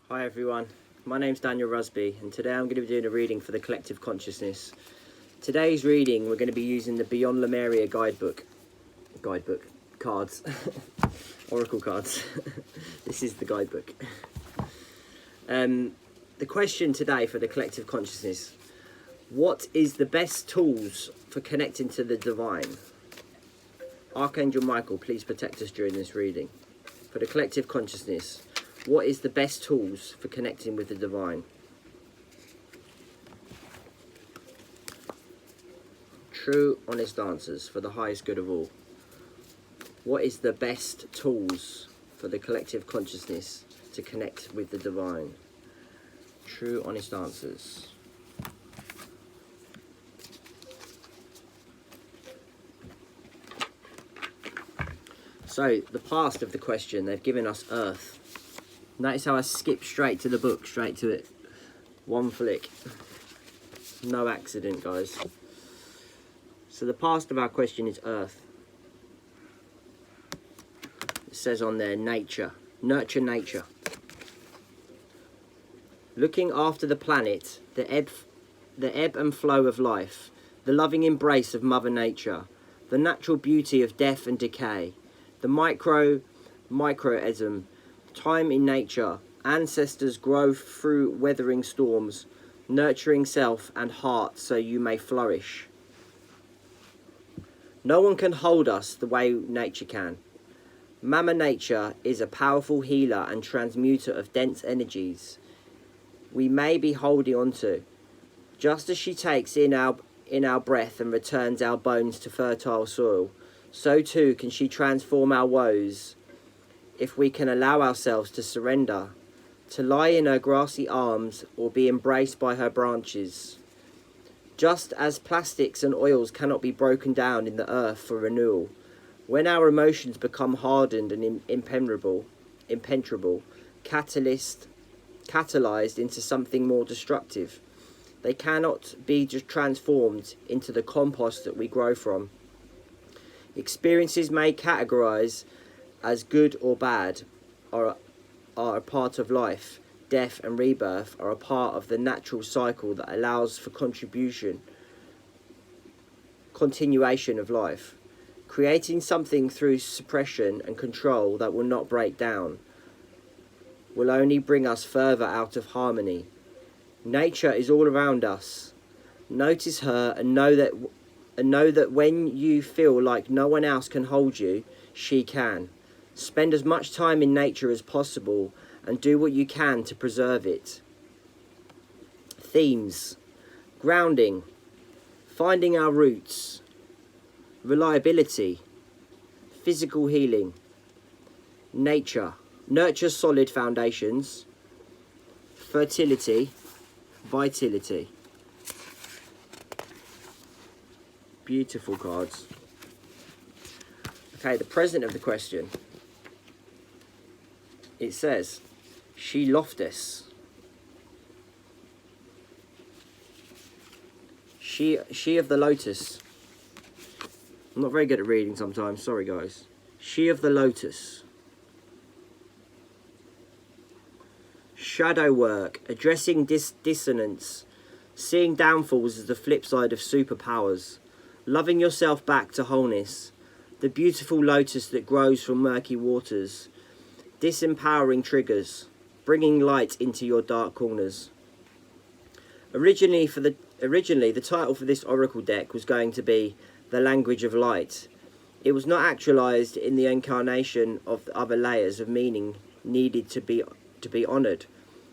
Hi everyone, my name's Daniel Rusby and today I'm going to be doing a reading for the collective consciousness. Today's reading we're going to be using the Beyond Lemuria guidebook cards, oracle cards. This is the guidebook. The question today for the collective consciousness: what is the best tools for connecting to the divine? Archangel Michael, please protect us during this reading. For the collective consciousness, what is the best tools for connecting with the divine? True, honest answers for the highest good of all. What is the best tools for the collective consciousness to connect with the divine? True, honest answers. So, the past of the question, they've given us Earth. Notice how I skip straight to the book, straight to it. One flick. No accident, guys. So the past of our question is Earth. It says on there, nature. Nurture nature. Looking after the planet, the ebb and flow of life, the loving embrace of Mother Nature, the natural beauty of death and decay, the microism, time in nature, ancestors grow through weathering storms, nurturing self and heart so you may flourish. No one can hold us the way nature can. Mama Nature is a powerful healer and transmuter of dense energies we may be holding on to. Just as she takes in our breath and returns our bones to fertile soil, so too can she transform our woes if we can allow ourselves to surrender, to lie in her grassy arms or be embraced by her branches. Just as plastics and oils cannot be broken down in the earth for renewal, when our emotions become hardened and impenetrable, catalyzed into something more destructive, they cannot be just transformed into the compost that we grow from. Experiences may categorize as good or bad are a part of life. Death and rebirth are a part of the natural cycle that allows for continuation of life. Creating something through suppression and control that will not break down will only bring us further out of harmony. Nature is all around us. Notice her and know that when you feel like no one else can hold you, she can. Spend as much time in nature as possible and do what you can to preserve it. Themes: grounding, finding our roots, reliability, physical healing, nature, nurture solid foundations, fertility, vitality. Beautiful cards. Okay, the present of the question. It says, she Lotus. She of the Lotus. I'm not very good at reading sometimes, sorry guys. She of the Lotus. Shadow work, addressing dissonance, seeing downfalls as the flip side of superpowers, loving yourself back to wholeness, the beautiful lotus that grows from murky waters, disempowering triggers, bringing light into your dark corners. Originally, the title for this oracle deck was going to be The Language of Light. It was not actualized in the incarnation of the other layers of meaning needed to be honored.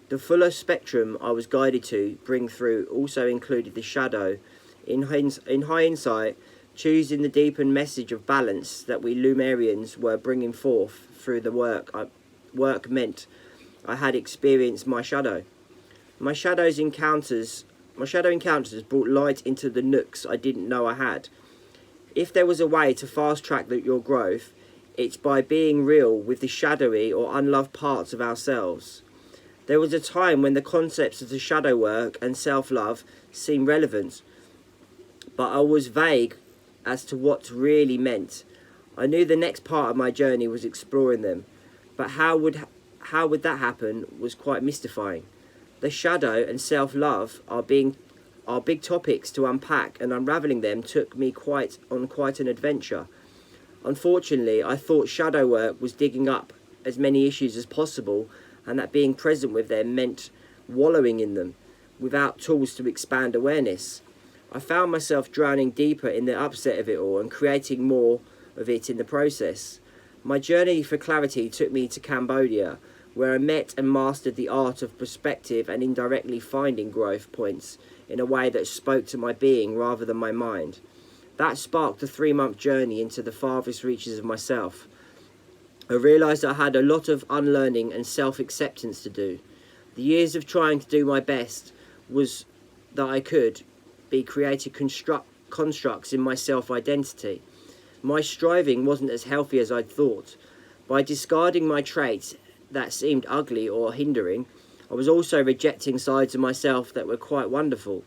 The fuller spectrum I was guided to bring through also included the shadow. In high insight, choosing the deepened message of balance that we Lumerians were bringing forth through the work meant I had experienced my shadow. My shadow encounters brought light into the nooks I didn't know I had. If there was a way to fast track your growth, it's by being real with the shadowy or unloved parts of ourselves. There was a time when the concepts of the shadow work and self-love seemed relevant, but I was vague as to what really meant. I knew the next part of my journey was exploring them, but how how would that happen was quite mystifying. The shadow and self-love are big topics to unpack, and unravelling them took me quite an adventure. Unfortunately, I thought shadow work was digging up as many issues as possible, and that being present with them meant wallowing in them without tools to expand awareness. I found myself drowning deeper in the upset of it all and creating more of it in the process. My journey for clarity took me to Cambodia, where I met and mastered the art of perspective and indirectly finding growth points in a way that spoke to my being rather than my mind. That sparked a 3-month journey into the farthest reaches of myself. I realised I had a lot of unlearning and self-acceptance to do. The years of trying to do my best was that I could be created constructs in my self-identity. My striving wasn't as healthy as I'd thought. By discarding my traits that seemed ugly or hindering, I was also rejecting sides of myself that were quite wonderful.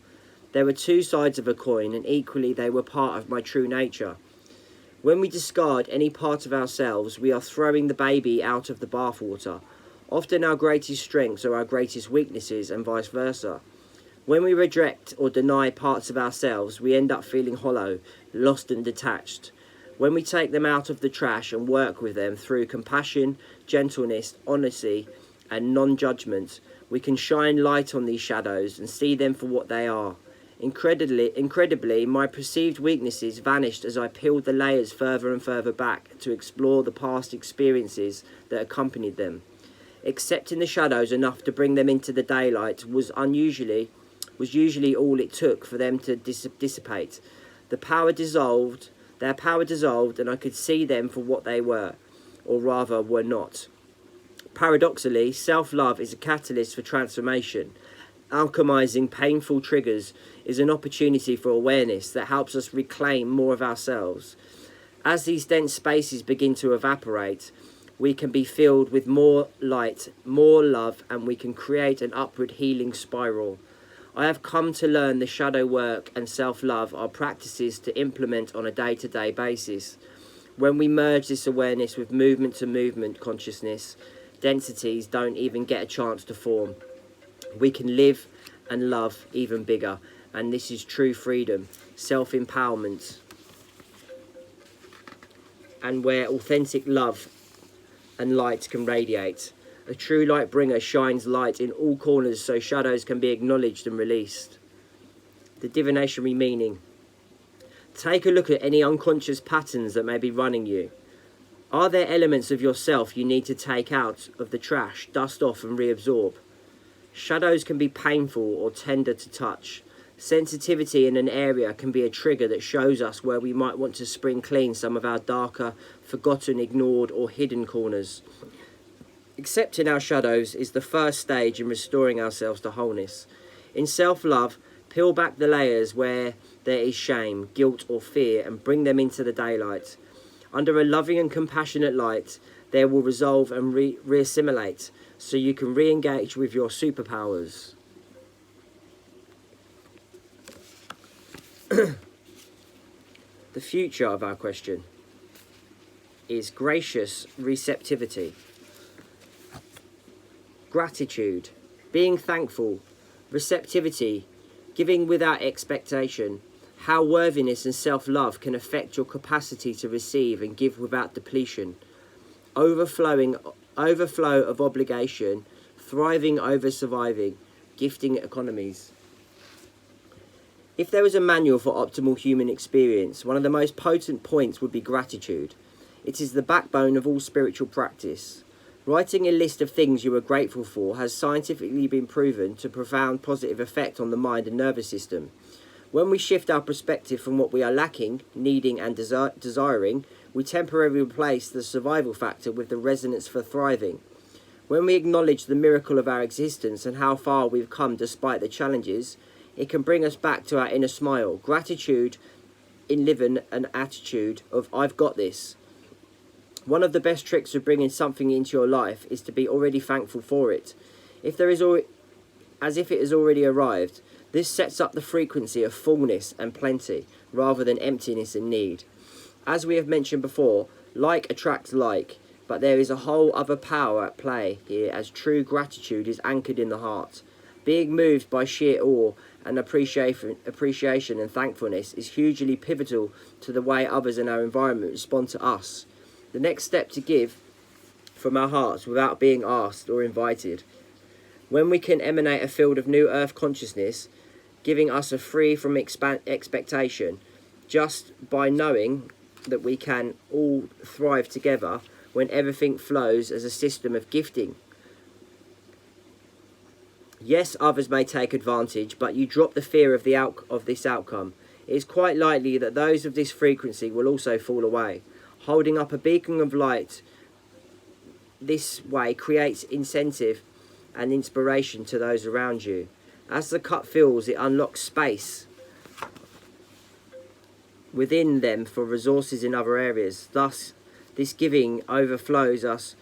There were two sides of a coin, and equally they were part of my true nature. When we discard any part of ourselves, we are throwing the baby out of the bathwater. Often our greatest strengths are our greatest weaknesses, and vice versa. When we reject or deny parts of ourselves, we end up feeling hollow, lost and detached. When we take them out of the trash and work with them through compassion, gentleness, honesty, and non-judgment, we can shine light on these shadows and see them for what they are. Incredibly, my perceived weaknesses vanished as I peeled the layers further and further back to explore the past experiences that accompanied them. Accepting the shadows enough to bring them into the daylight was usually all it took for them to dissipate. Their power dissolved, and I could see them for what they were, or rather were not. Paradoxically, self-love is a catalyst for transformation. Alchemizing painful triggers is an opportunity for awareness that helps us reclaim more of ourselves. As these dense spaces begin to evaporate, we can be filled with more light, more love, and we can create an upward healing spiral. I have come to learn the shadow work and self-love are practices to implement on a day-to-day basis. When we merge this awareness with movement-to-movement consciousness, densities don't even get a chance to form. We can live and love even bigger, and this is true freedom, self-empowerment, and where authentic love and light can radiate. A true light bringer shines light in all corners so shadows can be acknowledged and released. The divinationary meaning. Take a look at any unconscious patterns that may be running you. Are there elements of yourself you need to take out of the trash, dust off and reabsorb? Shadows can be painful or tender to touch. Sensitivity in an area can be a trigger that shows us where we might want to spring clean some of our darker, forgotten, ignored or hidden corners. Accepting our shadows is the first stage in restoring ourselves to wholeness. In self-love, peel back the layers where there is shame, guilt or fear and bring them into the daylight. Under a loving and compassionate light, they will resolve and reassimilate so you can re-engage with your superpowers. The future of our question is gracious receptivity. Gratitude, being thankful, receptivity, giving without expectation, how worthiness and self-love can affect your capacity to receive and give without depletion, overflow of obligation, thriving over surviving, gifting economies. If there was a manual for optimal human experience, one of the most potent points would be gratitude. It is the backbone of all spiritual practice. Writing a list of things you are grateful for has scientifically been proven to profound positive effect on the mind and nervous system. When we shift our perspective from what we are lacking, needing and desiring, we temporarily replace the survival factor with the resonance for thriving. When we acknowledge the miracle of our existence and how far we've come despite the challenges, it can bring us back to our inner smile. Gratitude in living an attitude of I've got this. One of the best tricks of bringing something into your life is to be already thankful for it. As if it has already arrived. This sets up the frequency of fullness and plenty, rather than emptiness and need. As we have mentioned before, like attracts like. But there is a whole other power at play here, as true gratitude is anchored in the heart. Being moved by sheer awe and appreciation and thankfulness is hugely pivotal to the way others in our environment respond to us. The next step to give from our hearts without being asked or invited. When we can emanate a field of new earth consciousness, giving us a free from expectation, just by knowing that we can all thrive together when everything flows as a system of gifting. Yes, others may take advantage, but you drop the fear of this outcome. It is quite likely that those of this frequency will also fall away. Holding up a beacon of light this way creates incentive and inspiration to those around you. As the cup fills, it unlocks space within them for resources in other areas. Thus, this giving overflows us,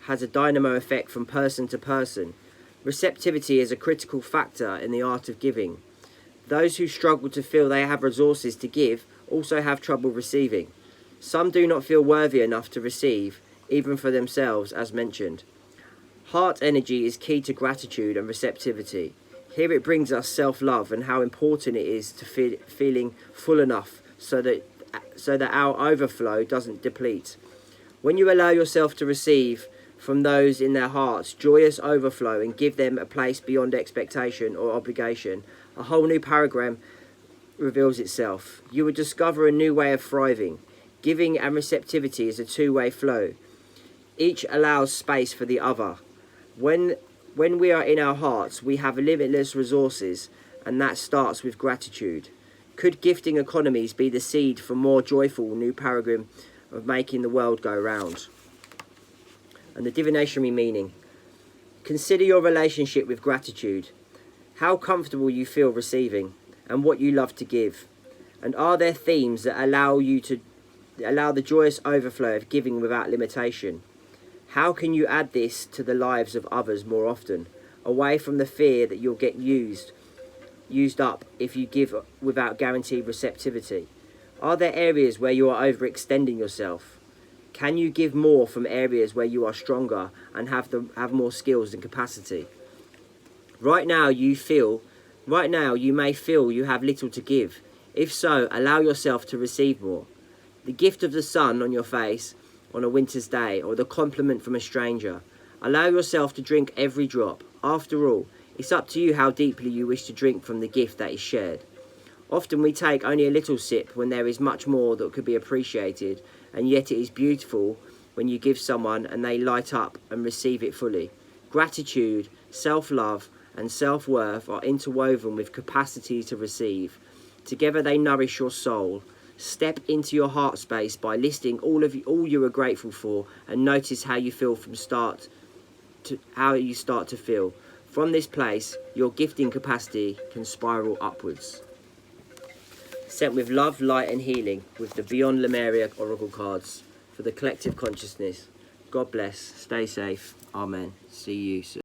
has a dynamo effect from person to person. Receptivity is a critical factor in the art of giving. Those who struggle to feel they have resources to give also have trouble receiving. Some do not feel worthy enough to receive, even for themselves, as mentioned. Heart energy is key to gratitude and receptivity. Here it brings us self-love and how important it is to feeling full enough so that our overflow doesn't deplete. When you allow yourself to receive from those in their hearts joyous overflow and give them a place beyond expectation or obligation, a whole new paradigm reveals itself. You will discover a new way of thriving. Giving and receptivity is a two-way flow. Each allows space for the other. When we are in our hearts, we have limitless resources, and that starts with gratitude. Could gifting economies be the seed for more joyful new paradigm of making the world go round? And the divinatory meaning. Consider your relationship with gratitude. How comfortable you feel receiving, and what you love to give. And are there themes that allow the joyous overflow of giving without limitation? How can you add this to the lives of others more often, away from the fear that you'll get used up if you give without guaranteed receptivity? Are there areas where you are overextending yourself? Can you give more from areas where you are stronger and have more skills and capacity? Right now you may feel you have little to give. If so, allow yourself to receive more. The gift of the sun on your face on a winter's day, or the compliment from a stranger. Allow yourself to drink every drop. After all, it's up to you how deeply you wish to drink from the gift that is shared. Often we take only a little sip when there is much more that could be appreciated, and yet it is beautiful when you give someone and they light up and receive it fully. Gratitude, self-love, and self-worth are interwoven with capacity to receive. Together they nourish your soul. Step into your heart space by listing all you are grateful for, and notice how you feel how you start to feel. From this place, your gifting capacity can spiral upwards. Sent with love, light and healing with the Beyond Lemuria Oracle cards for the collective consciousness. God bless. Stay safe. Amen. See you soon.